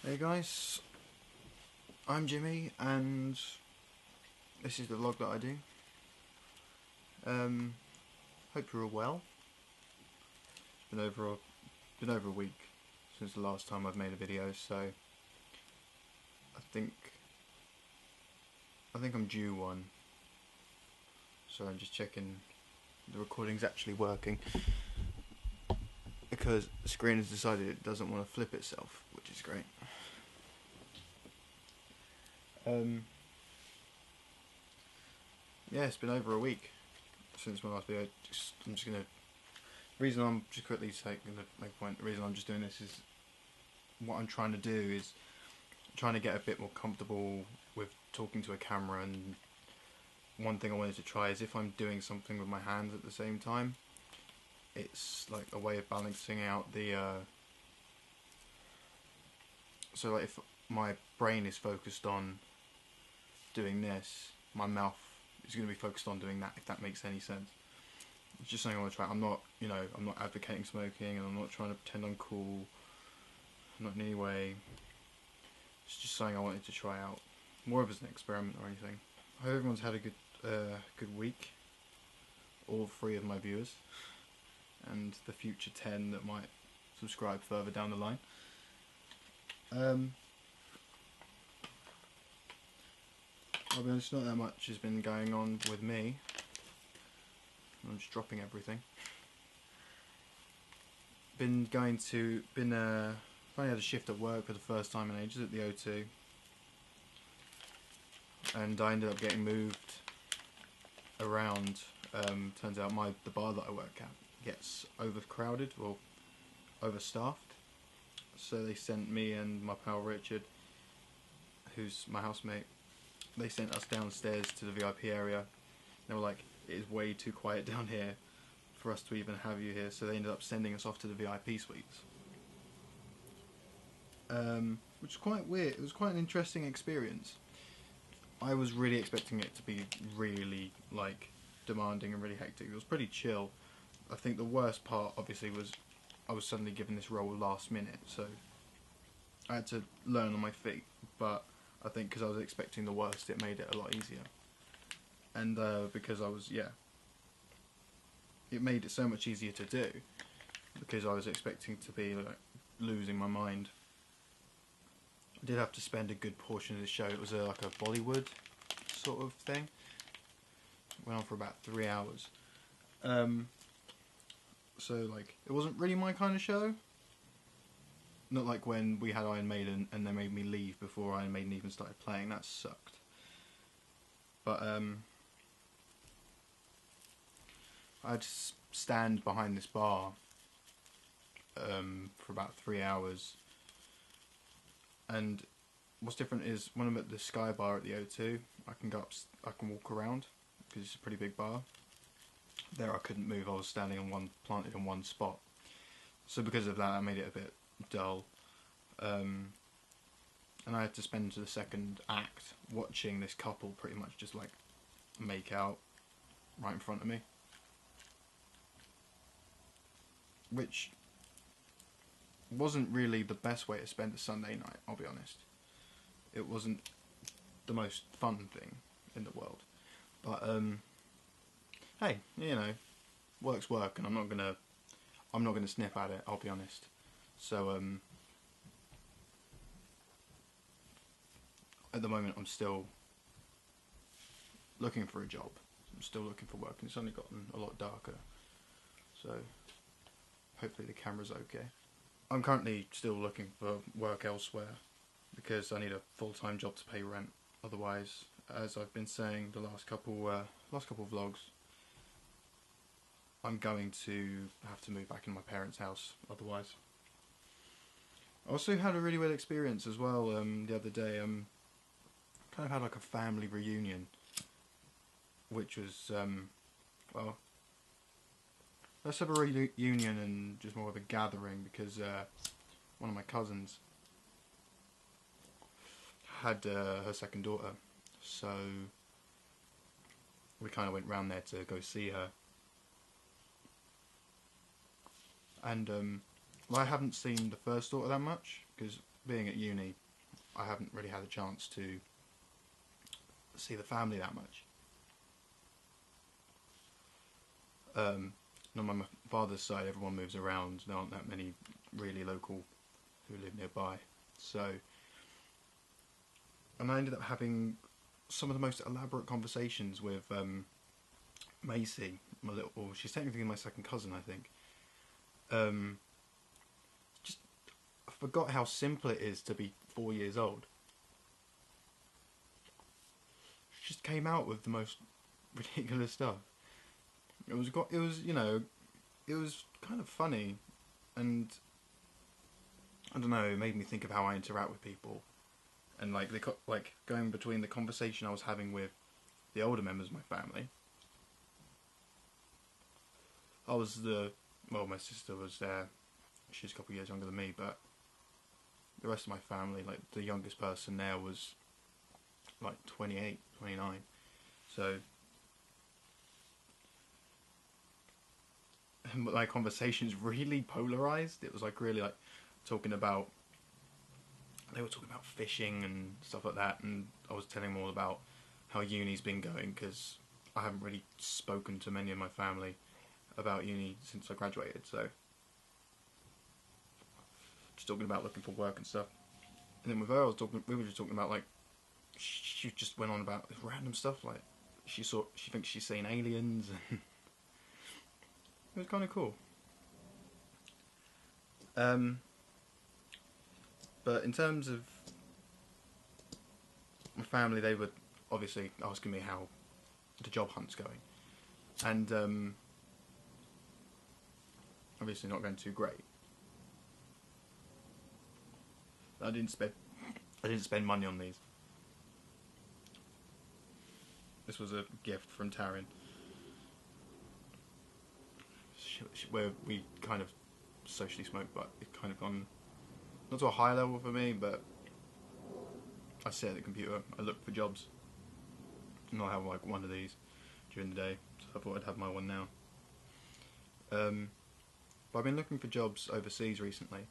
Hey guys, I'm Jimmy and this is the vlog that I do. Hope you're all well. It's been over a week since the last time I've made a video, so I think I'm due one. So I'm just checking the recording's actually working, because the screen has decided it doesn't want to flip itself, which is great. Yeah, it's been over a week since my last video. The reason I'm just quickly taking the make a point. The reason I'm just doing this is what I'm trying to do is trying to get a bit more comfortable with talking to a camera. And one thing I wanted to try is if I'm doing something with my hands at the same time, it's like a way of balancing out the. So like if my brain is focused on doing this, my mouth is going to be focused on doing that, if that makes any sense. It's just something I want to try. I'm not advocating smoking, and I'm not trying to pretend I'm cool, not in any way. It's just something I wanted to try out, more of as an experiment or anything. I hope everyone's had a good week, all 3 of my viewers, and the future 10 that might subscribe further down the line. I'll be honest, not that much has been going on with me. I'm just dropping everything. Finally had a shift at work for the first time in ages at the O2, and I ended up getting moved around. Turns out the bar that I work at gets overcrowded or overstaffed, so they sent me and my pal Richard, who's my housemate, they sent us downstairs to the VIP area. They were like, it is way too quiet down here for us to even have you here, so they ended up sending us off to the VIP suites. Which is quite weird. It was quite an interesting experience. I was really expecting it to be really like demanding and really hectic. It was pretty chill. I think the worst part obviously was I was suddenly given this role last minute, so I had to learn on my feet, but I think because I was expecting the worst, it made it a lot easier. And because it made it so much easier to do, because I was expecting to be like losing my mind. I did have to spend a good portion of the show. It was like a Bollywood sort of thing. It went on for about 3 hours. So like it wasn't really my kind of show. Not like when we had Iron Maiden and they made me leave before Iron Maiden even started playing. That sucked. But I'd stand behind this bar for about 3 hours. And what's different is when I'm at the Sky Bar at the O2, I can walk around because it's a pretty big bar. There I couldn't move. I was standing planted in one spot. So because of that, I made it a bit dull. And I had to spend the second act watching this couple pretty much just like make out right in front of me, which wasn't really the best way to spend a Sunday night, I'll be honest. It wasn't the most fun thing in the world, but hey, you know, work's work, and I'm not gonna sniff at it, I'll be honest. So at the moment I'm still looking for a job. I'm still looking for work, and it's only gotten a lot darker, so hopefully the camera's okay. I'm currently still looking for work elsewhere because I need a full-time job to pay rent. Otherwise, as I've been saying the last couple vlogs, I'm going to have to move back in my parents' house otherwise. I also had a really weird experience as well the other day. Kind of had like a family reunion, which was well, less of a reunion and just more of a gathering, because one of my cousins had her second daughter, so we kind of went round there to go see her. And well, I haven't seen the first daughter that much because being at uni, I haven't really had a chance to see the family that much. On my father's side, everyone moves around. There aren't that many really local who live nearby. So, and I ended up having some of the most elaborate conversations with Macy, my little. Well, she's technically my second cousin, I think. Just I forgot how simple it is to be 4 years old. She just came out with the most ridiculous stuff. It was kind of funny, and I don't know, it made me think of how I interact with people, and like going between the conversation I was having with the older members of my family. My sister was there. She's a couple of years younger than me, but the rest of my family, like the youngest person there was like 28, 29. So my conversations really polarized. It was like really like talking about, they were talking about fishing and stuff like that, and I was telling them all about how uni's been going, because I haven't really spoken to many of my family about uni since I graduated, so just talking about looking for work and stuff. And then with her, we were just talking about, like, she just went on about random stuff, like she thinks she's seen aliens, and it was kind of cool. But in terms of my family, they were obviously asking me how the job hunt's going, and obviously not going too great. I didn't spend money on these. This was a gift from Taryn, where we kind of socially smoke, but it kind of gone not to a high level for me, but I sit at the computer, I look for jobs, and I'll have like one of these during the day, so I thought I'd have my one now. But I've been looking for jobs overseas recently,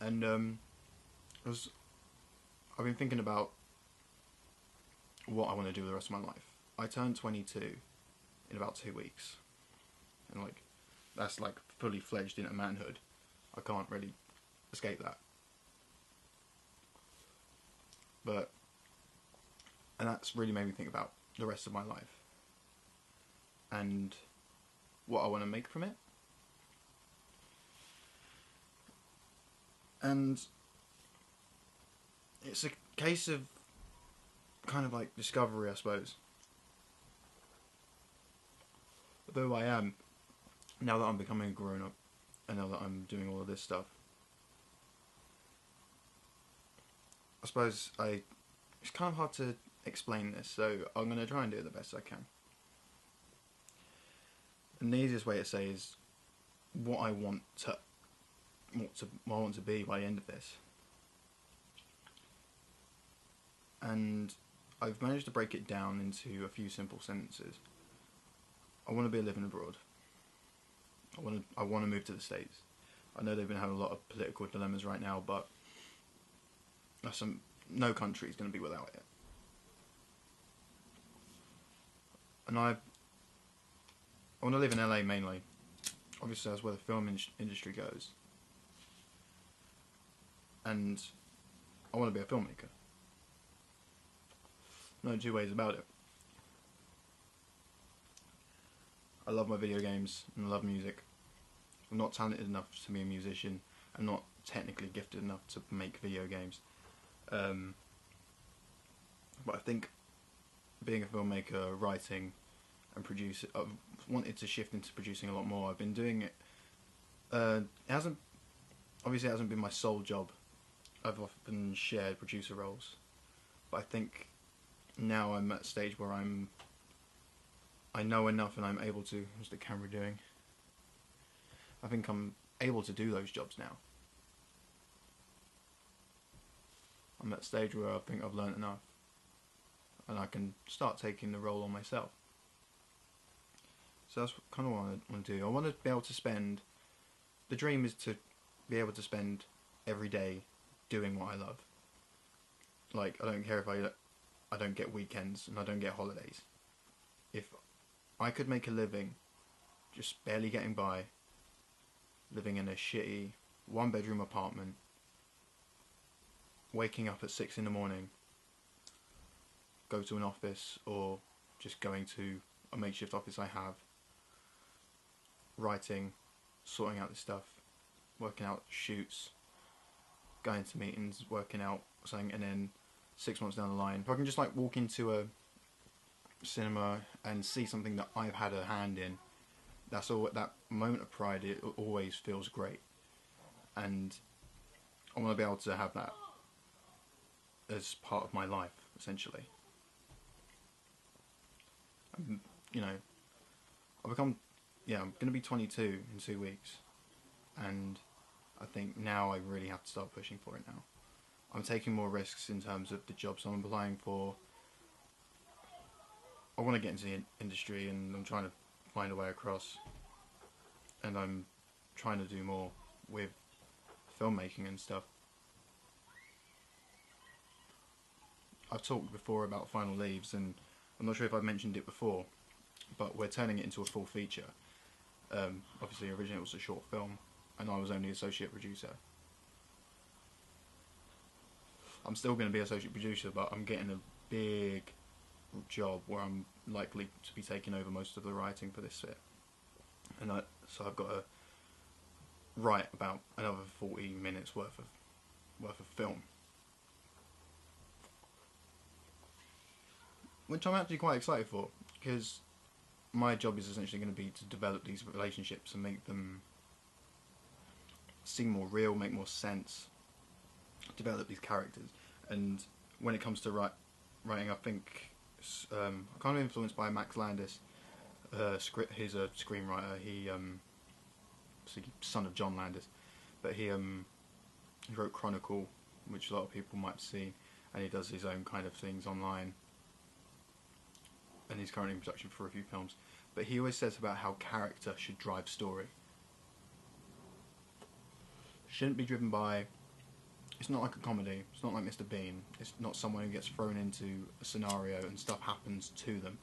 and I've been thinking about what I want to do with the rest of my life. I turn 22 in about 2 weeks, and like that's like fully fledged into manhood. I can't really escape that. And that's really made me think about the rest of my life and what I want to make from it. And it's a case of kind of like discovery, I suppose. Though I am, now that I'm becoming a grown up, and now that I'm doing all of this stuff, I suppose it's kind of hard to explain this, so I'm going to try and do it the best I can. And the easiest way to say is what I want to be by the end of this. And I've managed to break it down into a few simple sentences. I want to be living abroad. I want to move to the States. I know they've been having a lot of political dilemmas right now, but no country is going to be without it. And I want to live in LA mainly. Obviously, that's where the film industry goes. And I want to be a filmmaker. No two ways about it. I love my video games and I love music. I'm not talented enough to be a musician. I'm not technically gifted enough to make video games. But I think being a filmmaker, writing and producing, I've wanted to shift into producing a lot more. I've been doing it. It hasn't been my sole job. I've often shared producer roles, but I think now I'm at a stage where I know enough and I'm able to. What's the camera doing? I think I'm able to do those jobs now. I'm at a stage where I think I've learned enough and I can start taking the role on myself. So that's kind of what I want to do. I want to be able to spend the dream is to be able to spend every day doing what I love. Like, I don't care if I don't get weekends and I don't get holidays. If I could make a living just barely getting by, living in a shitty one-bedroom apartment, waking up at 6 in the morning, go to an office, or just going to a makeshift office I have, writing, sorting out this stuff, working out shoots, going to meetings, working out something, and then 6 months down the line, if I can just like walk into a cinema and see something that I've had a hand in, that's all. That moment of pride, it always feels great, and I want to be able to have that as part of my life, essentially. You know, I'm going to be 22 in 2 weeks, and I think now I really have to start pushing for it now. I'm taking more risks in terms of the jobs I'm applying for. I want to get into the industry, and I'm trying to find a way across, and I'm trying to do more with filmmaking and stuff. I've talked before about Final Leaves, and I'm not sure if I've mentioned it before, but we're turning it into a full feature. Obviously originally it was a short film, and I was only associate producer. I'm still going to be associate producer, but I'm getting a big job where I'm likely to be taking over most of the writing for this bit, and so I've got to write about another 40 minutes worth of film, which I'm actually quite excited for, because my job is essentially going to be to develop these relationships and make them seem more real, make more sense, develop these characters. And when it comes to writing, I think I'm kind of influenced by Max Landis. He's a screenwriter. He's the son of John Landis, but he wrote Chronicle, which a lot of people might have seen, and he does his own kind of things online, and he's currently in production for a few films. But he always says about how character should drive story. Shouldn't be driven by... It's not like a comedy. It's not like Mr. Bean. It's not someone who gets thrown into a scenario and stuff happens to them.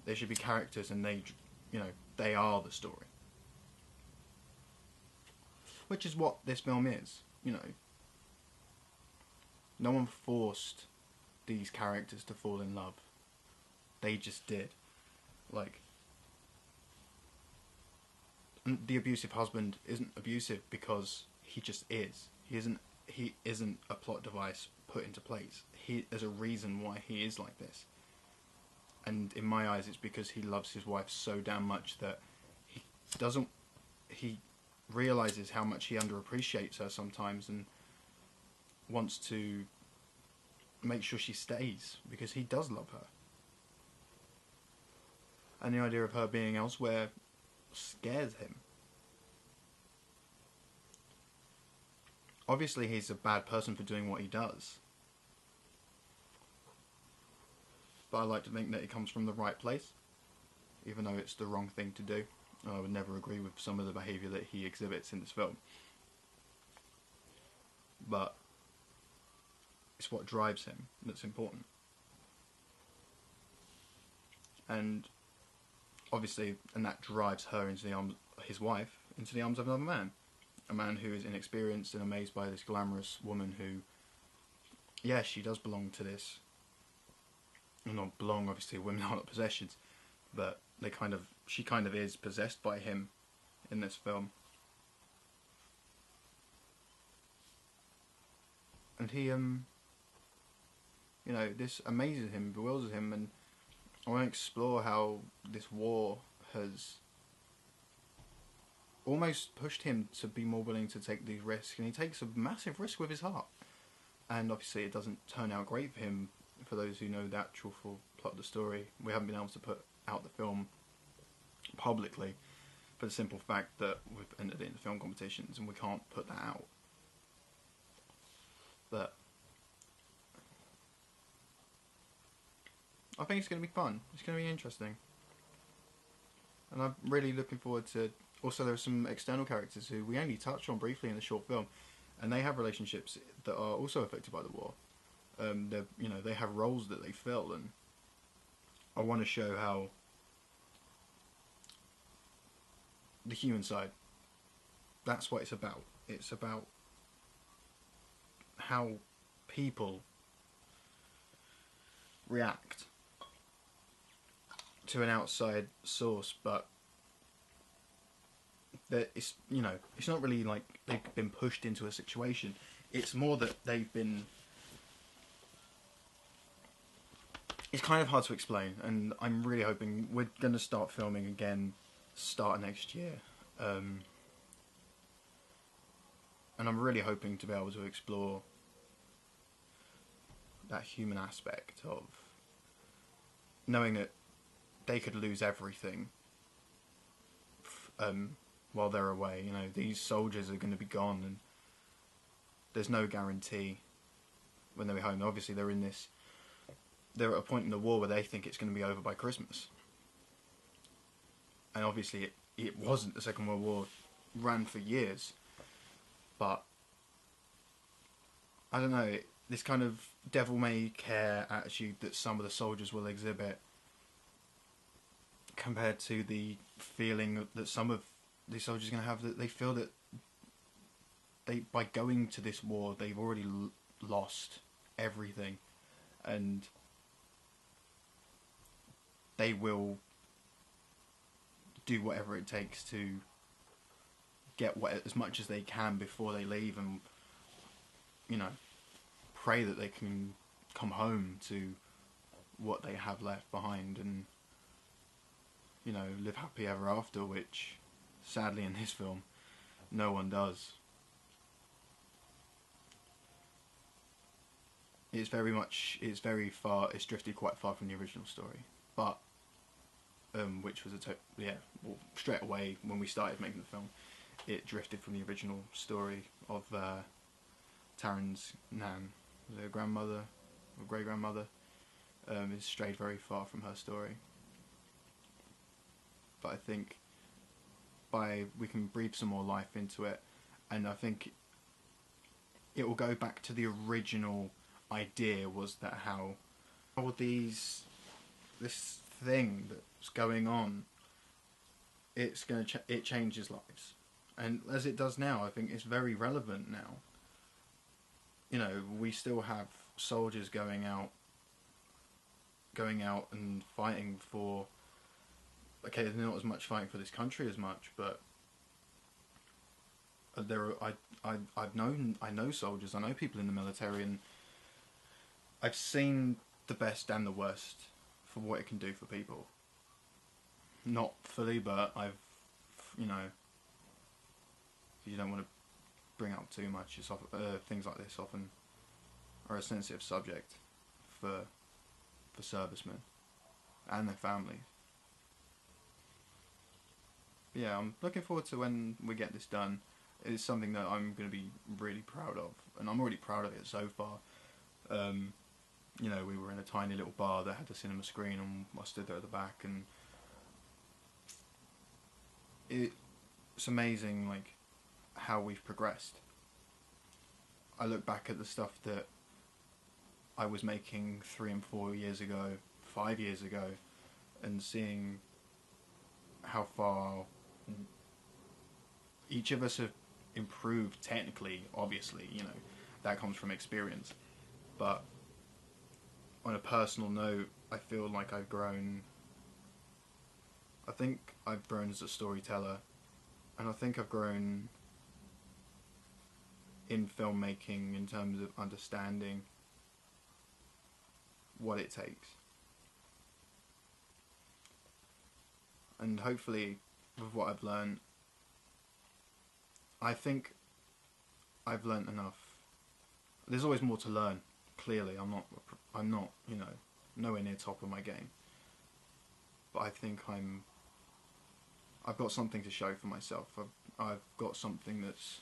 There should be characters, and they are the story. Which is what this film is. No one forced these characters to fall in love. They just did. Like, the abusive husband isn't abusive because he just is. He isn't a plot device put into place. There's a reason why he is like this. And in my eyes, it's because he loves his wife so damn much that he realizes how much he underappreciates her sometimes, and wants to make sure she stays because he does love her. And the idea of her being elsewhere scares him. Obviously, he's a bad person for doing what he does, but I like to think that it comes from the right place, even though it's the wrong thing to do. I would never agree with some of the behaviour that he exhibits in this film, but it's what drives him that's important. And obviously, and that drives her into the arms, his wife, into the arms of another man. A man who is inexperienced and amazed by this glamorous woman who, yeah, she does belong to this. Well, not belong, obviously, women are not possessions, but she kind of is possessed by him in this film. And he, this amazes him, bewilders him, and I want to explore how this war has almost pushed him to be more willing to take these risks, and he takes a massive risk with his heart. And obviously it doesn't turn out great for him. For those who know the actual full plot of the story, we haven't been able to put out the film publicly for the simple fact that we've entered into film competitions and we can't put that out. But I think it's going to be fun. It's going to be interesting. And I'm really looking forward to also there are some external characters who we only touch on briefly in the short film, and they have relationships that are also affected by the war. They have roles that they fill, and I want to show how the human side. That's what it's about. It's about how people react to an outside source, but that it's not really like they've been pushed into a situation. It's more that they've been. It's kind of hard to explain, and I'm really hoping we're going to start filming again, start next year, and I'm really hoping to be able to explore that human aspect of knowing that they could lose everything while they're away. These soldiers are going to be gone, and there's no guarantee when they're home. Obviously, they're at a point in the war where they think it's going to be over by Christmas. And obviously it wasn't. The Second World War ran for years. But, I don't know, this kind of devil-may-care attitude that some of the soldiers will exhibit compared to the feeling that some of these soldiers are going to have, that they feel that by going to this war, they've already lost everything. And they will do whatever it takes to get as much as they can before they leave, and pray that they can come home to what they have left behind, and live happy ever after, which sadly in this film no one does. It's drifted quite far from the original story, but which was straight away when we started making the film, it drifted from the original story of Taryn's nan, their grandmother or great grandmother. It strayed very far from her story, but I think we can breathe some more life into it, and I think it will go back to the original idea, was that how this thing that's going on, it changes lives, and as it does now, I think it's very relevant now. We still have soldiers going out and fighting for. Okay, they're not as much fighting for this country as much, but I know soldiers, I know people in the military, and I've seen the best and the worst for what it can do for people. Not fully, but you don't want to bring up too much. It's things like this often are a sensitive subject for servicemen and their families. But yeah, I'm looking forward to when we get this done. It's something that I'm going to be really proud of, and I'm already proud of it so far. We were in a tiny little bar that had a cinema screen, and I stood there at the back, and it's amazing, how we've progressed. I look back at the stuff that I was making 3 and 4 years ago, 5 years ago, and seeing how far each of us have improved technically. Obviously, that comes from experience, but on a personal note, I feel like I've grown. I think I've grown as a storyteller, and I think I've grown in filmmaking in terms of understanding what it takes. And hopefully, with what I've learned, I think I've learned enough. There's always more to learn. Clearly, I'm not, nowhere near top of my game. But I think I've got something to show for myself. I've got something that's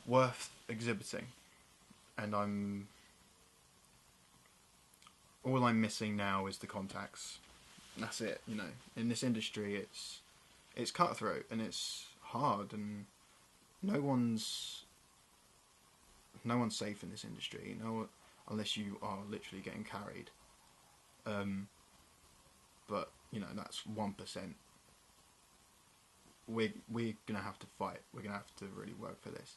worth exhibiting, and all I'm missing now is the contacts. That's it. In this industry, it's it's cutthroat and it's hard, and no one's safe in this industry. Unless you are literally getting carried. But you know, that's 1%. We're gonna have to fight. We're gonna have to really work for this,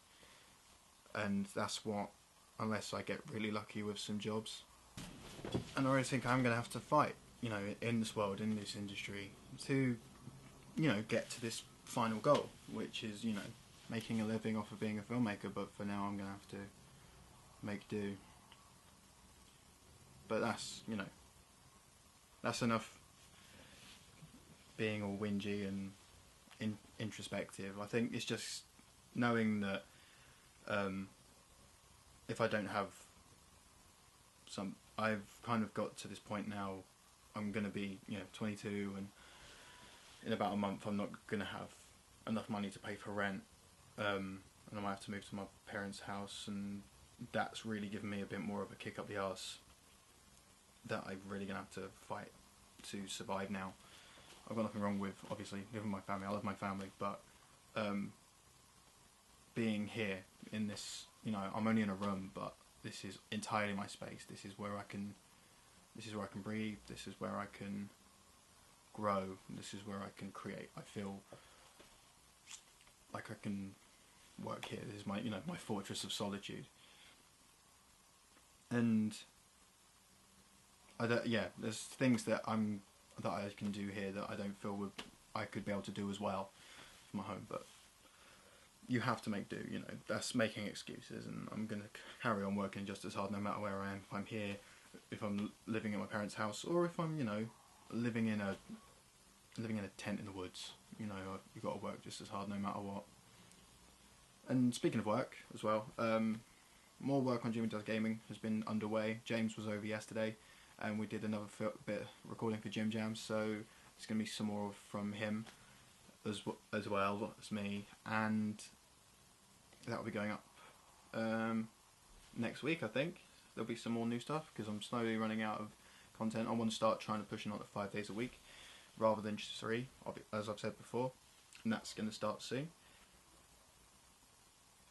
and that's what. Unless I get really lucky with some jobs, and I really think I'm gonna have to fight. You know, in this world, in this industry, to get to this final goal, which is making a living off of being a filmmaker. But for now, I'm gonna have to make do. But that's enough being all whingy and introspective. I think it's just knowing that if I don't have I've kind of got to this point now. I'm gonna be 22, and in about a month I'm not gonna have enough money to pay for rent, and I might have to move to my parents' house, and that's really given me a bit more of a kick up the arse that I'm really gonna have to fight to survive now. I've got nothing wrong with obviously living with my family. I love my family, but being here in this, I'm only in a room, but this is entirely my space. This is where I can breathe. This is where I can grow. This is where I can create. I feel like I can work here. This is my my fortress of solitude. And there's things that I can do here that I don't feel I could be able to do as well from my home, but you have to make do. That's making excuses, and I'm gonna carry on working just as hard no matter where I am. If I'm here, if I'm living in my parents' house, or if I'm living in a tent in the woods, you've got to work just as hard no matter what. And speaking of work as well, more work on Jimmyverse Gaming has been underway. James was over yesterday, and we did another bit of recording for Jim Jams, so it's going to be some more from him as well as me, and that will be going up next week. I think there'll be some more new stuff, because I'm slowly running out of content. I want to start trying to push it on to 5 days a week rather than just 3, as I've said before, and that's going to start soon.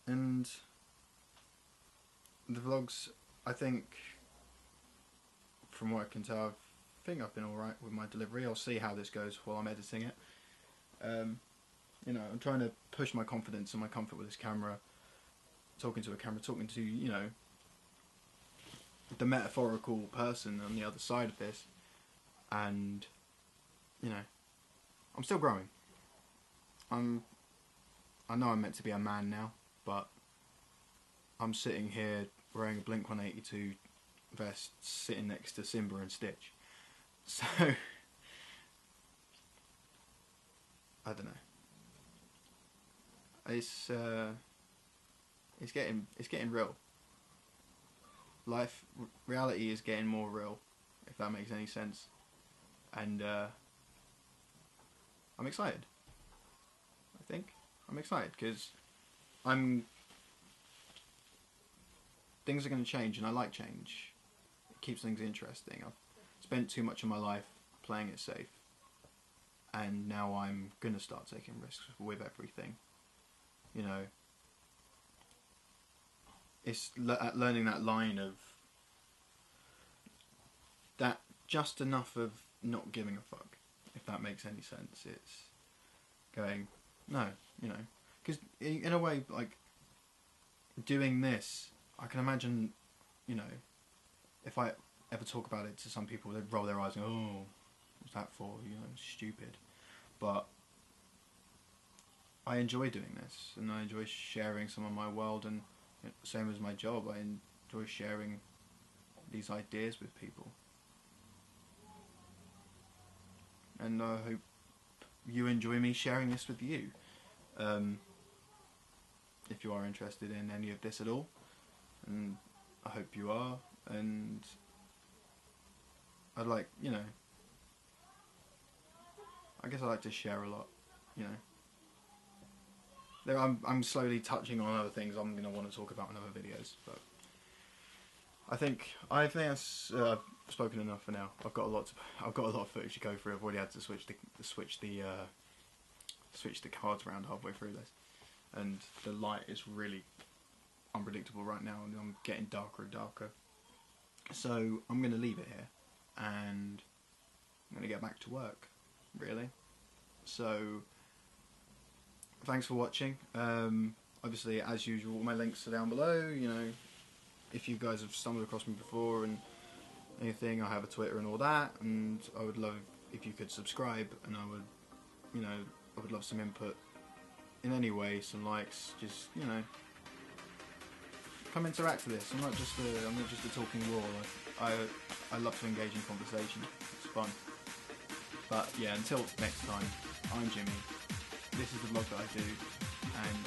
And the vlogs, I think, from what I can tell, I think I've been alright with my delivery. I'll see how this goes while I'm editing it. I'm trying to push my confidence and my comfort with this camera, talking to the metaphorical person on the other side of this, and I'm still growing. I know I'm meant to be a man now, but I'm sitting here wearing a Blink-182 vest, sitting next to Simba and Stitch. So I don't know. It's getting real. Reality is getting more real, if that makes any sense. And I'm excited. I think I'm excited because things are going to change, and I like change. It keeps things interesting. I've spent too much of my life playing it safe, and now I'm going to start taking risks with everything. It's learning that line of that just enough of not giving a fuck, if that makes any sense. It's going, no, because in a way, like, doing this, I can imagine, if I ever talk about it to some people, they'd roll their eyes and go, oh, what's that for, stupid. But I enjoy doing this, and I enjoy sharing some of my world, and same as my job, I enjoy sharing these ideas with people. And I hope you enjoy me sharing this with you. If you are interested in any of this at all, and I hope you are, and I'd like, I guess I like to share a lot, I'm slowly touching on other things I'm going to want to talk about in other videos, but I think that's spoken enough for now. I've got a lot of footage to go through. I've already had to switch the switched the cards around halfway through this, and the light is really unpredictable right now, and I'm getting darker and darker. So I'm going to leave it here, and I'm going to get back to work, really. So thanks for watching. Obviously, as usual, all my links are down below. You know, if you guys have stumbled across me before and anything, I have a Twitter and all that, and I would love if you could subscribe, and I would love some input in any way, some likes, just, you know, come interact with this. I'm not just a talking wall. I love to engage in conversation. It's fun. But yeah, until next time, I'm Jimmy. This is the vlog that I do, and